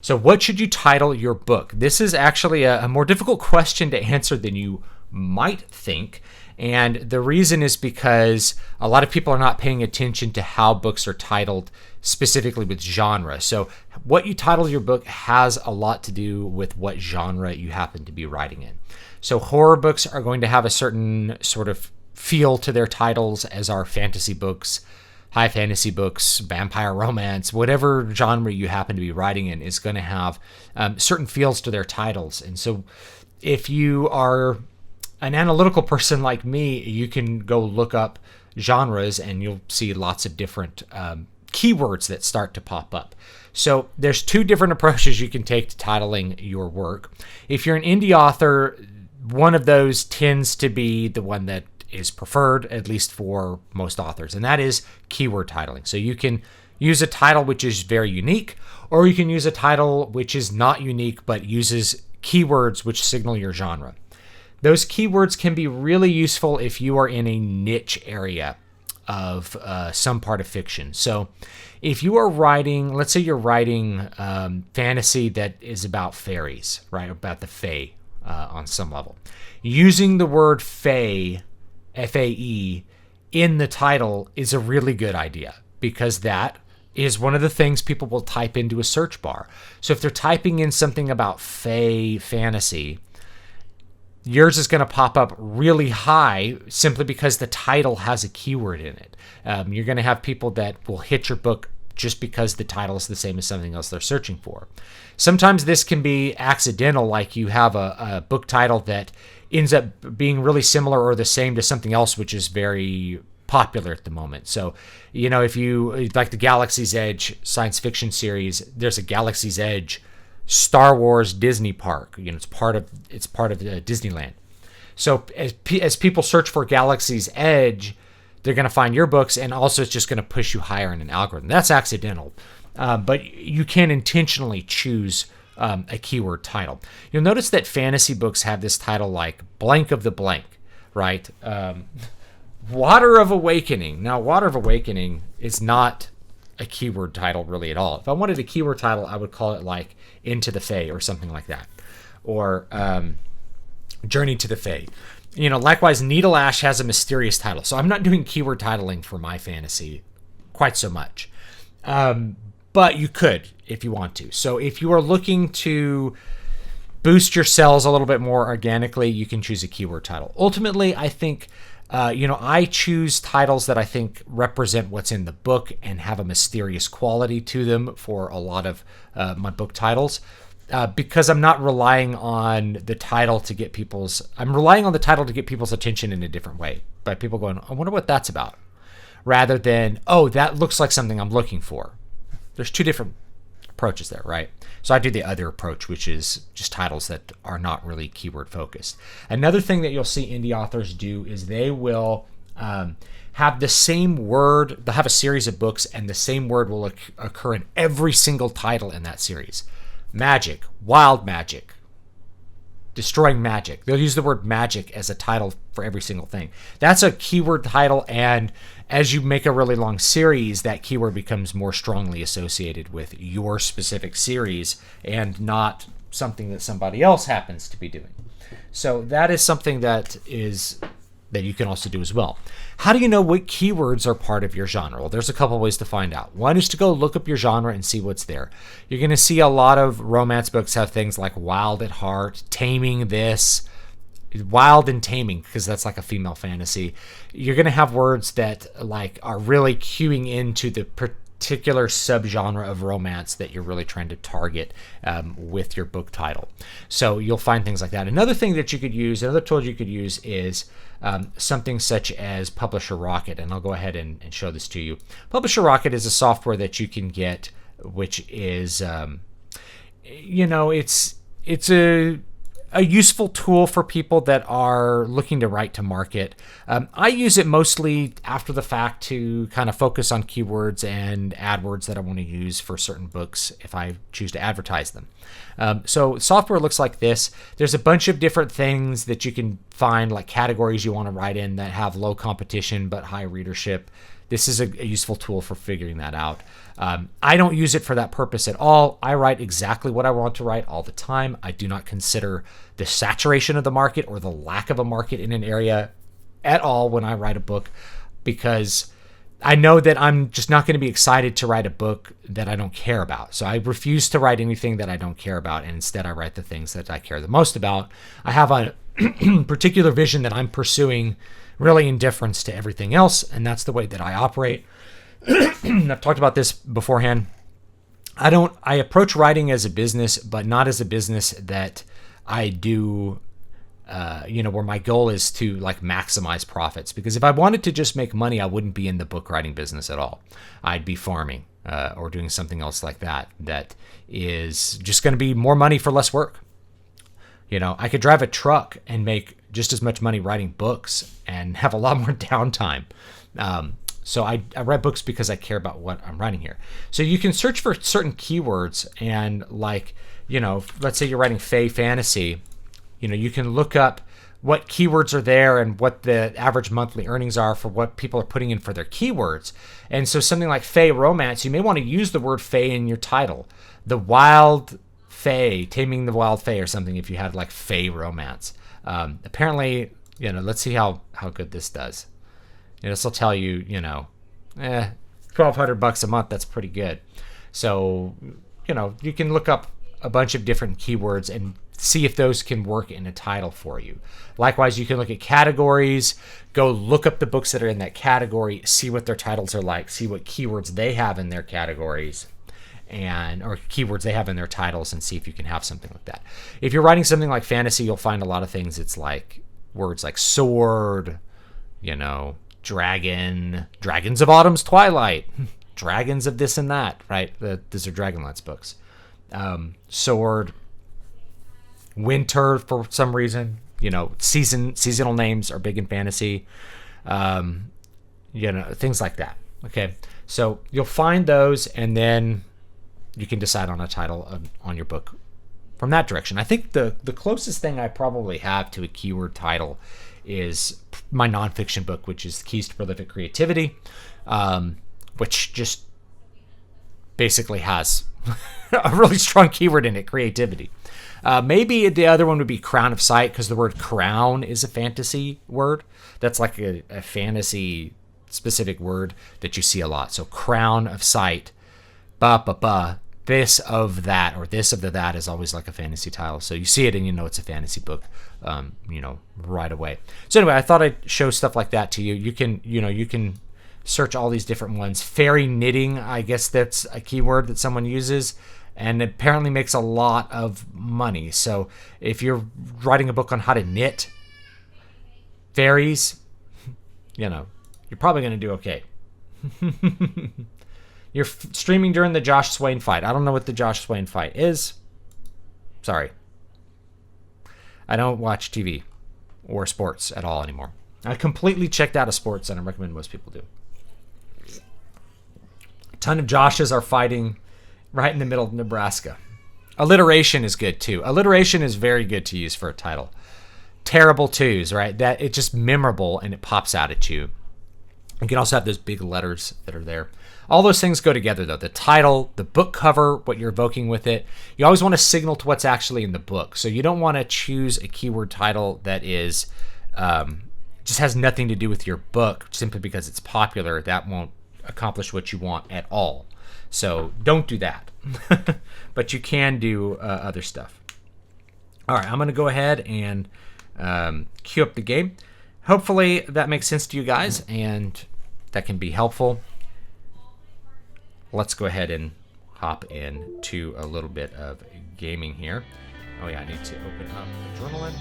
So what should you title your book? This is actually a more difficult question to answer than you might think. And the reason is because a lot of people are not paying attention to how books are titled specifically with genre. So what you title your book has a lot to do with what genre you happen to be writing in. So horror books are going to have a certain sort of feel to their titles, as are fantasy books. High fantasy books, vampire romance, whatever genre you happen to be writing in is going to have certain feels to their titles. And so if you are an analytical person like me, you can go look up genres and you'll see lots of different keywords that start to pop up. So there's two different approaches you can take to titling your work. If you're an indie author, one of those tends to be the one that is preferred, at least for most authors, and that is keyword titling. So you can use a title which is very unique, or you can use a title which is not unique but uses keywords which signal your genre. Those keywords can be really useful if you are in a niche area of some part of fiction. So if you are writing, let's say you're writing fantasy that is about fairies, right, about the fae on some level, using the word fae, F-A-E, in the title is a really good idea, because that is one of the things people will type into a search bar. So if they're typing in something about fae fantasy, yours is going to pop up really high simply because the title has a keyword in it. You're going to have people that will hit your book just because the title is the same as something else they're searching for. Sometimes this can be accidental, like you have a book title that ends up being really similar or the same to something else which is very popular at the moment. So, if you like the Galaxy's Edge science fiction series, there's a Galaxy's Edge Star Wars Disney park. It's part of Disneyland. So as people search for Galaxy's Edge, they're going to find your books, and also it's just going to push you higher in an algorithm. That's accidental, but you can intentionally choose a keyword title. You'll notice that fantasy books have this title like blank of the blank, right? Water of Awakening. Now, Water of Awakening is not a keyword title really at all. If I wanted a keyword title, I would call it like Into the Fae or something like that, or Journey to the Fae. Likewise, Needle Ash has a mysterious title. So I'm not doing keyword titling for my fantasy quite so much. But you could if you want to. So if you are looking to boost your sales a little bit more organically, you can choose a keyword title. Ultimately, I think, I choose titles that I think represent what's in the book and have a mysterious quality to them for a lot of my book titles. Because I'm not relying on the title to get I'm relying on the title to get people's attention in a different way. By people going, I wonder what that's about. Rather than, oh, that looks like something I'm looking for. There's two different approaches there, right? So I do the other approach, which is just titles that are not really keyword focused. Another thing that you'll see indie authors do is they will have the same word. They'll have a series of books, and the same word will occur in every single title in that series. Magic, wild magic, destroying magic. They'll use the word magic as a title for every single thing. That's a keyword title, and as you make a really long series, that keyword becomes more strongly associated with your specific series and not something that somebody else happens to be doing. So that is something that you can also do as well. How do you know what keywords are part of your genre? Well, there's a couple ways to find out. One is to go look up your genre and see what's there. You're going to see a lot of romance books have things like wild at heart, taming this, wild and taming, because that's like a female fantasy. You're going to have words that like are really cueing into the particular subgenre of romance that you're really trying to target with your book title. So you'll find things like that. Another thing that you could use, another tool you could use is something such as Publisher Rocket, and I'll go ahead and show this to you. Publisher Rocket is a software that you can get, which is, it's a useful tool for people that are looking to write to market. I use it mostly after the fact to kind of focus on keywords and AdWords that I want to use for certain books if I choose to advertise them. So software looks like this. There's a bunch of different things that you can find, like categories you want to write in that have low competition but high readership. this is a useful tool for figuring that out. I don't use it for that purpose at all. I write exactly what I want to write all the time. I do not consider the saturation of the market or the lack of a market in an area at all when I write a book, because I know that I'm just not going to be excited to write a book that I don't care about. So I refuse to write anything that I don't care about, and instead I write the things that I care the most about. I have a particular vision that I'm pursuing, really in difference to everything else, and that's the way that I operate. I've talked about this beforehand. I approach writing as a business, but not as a business that I do where my goal is to like maximize profits. Because if I wanted to just make money, I wouldn't be in the book writing business at all. I'd be farming or doing something else like that is just going to be more money for less work. I could drive a truck and make just as much money writing books and have a lot more downtime. So I write books because I care about what I'm writing here. So you can search for certain keywords, and let's say you're writing fae fantasy. You can look up what keywords are there and what the average monthly earnings are for what people are putting in for their keywords. And so something like fae romance, you may want to use the word fae in your title. The wild fae, taming the wild fae or something, if you had like fae romance. Apparently, let's see how good this does. This will tell you, $1,200 a month, that's pretty good. So, you can look up a bunch of different keywords and see if those can work in a title for you. Likewise, you can look at categories, go look up the books that are in that category, see what their titles are like, see what keywords they have in their categories or keywords they have in their titles, and see if you can have something like that. If you're writing something like fantasy, you'll find a lot of things. It's like words like sword, dragon, dragons of autumn's twilight, dragons of this and that, right? These are Dragonlance books. Sword, winter for some reason, seasonal names are big in fantasy, things like that. Okay, so you'll find those, and then you can decide on a title on your book from that direction. I think the closest thing I probably have to a keyword title is my nonfiction book, which is Keys to Prolific Creativity, which just basically has a really strong keyword in it, creativity. Maybe the other one would be Crown of Sight, because the word crown is a fantasy word. That's like a fantasy specific word that you see a lot. So Crown of Sight, this of that, or this of the that is always like a fantasy title. So you see it and it's a fantasy book, right away. So anyway, I thought I'd show stuff like that to you. You can search all these different ones. Fairy knitting, I guess that's a keyword that someone uses, and apparently makes a lot of money. So if you're writing a book on how to knit fairies, you're probably going to do okay. You're streaming during the Josh Swain fight. I don't know what the Josh Swain fight is. Sorry. I don't watch TV or sports at all anymore. I completely checked out of sports, and I recommend most people do. A ton of Joshes are fighting right in the middle of Nebraska. Alliteration is good too. Alliteration is very good to use for a title. Terrible twos, right? That it's just memorable and it pops out at you. You can also have those big letters that are there. All those things go together though. The title, the book cover, what you're evoking with it. You always want to signal to what's actually in the book. So you don't want to choose a keyword title that is just has nothing to do with your book simply because it's popular. That won't accomplish what you want at all. So don't do that. But you can do other stuff. All right, I'm going to go ahead and queue up the game. Hopefully that makes sense to you guys and that can be helpful. Let's go ahead and hop into a little bit of gaming here. Oh yeah, I need to open up Adrenaline.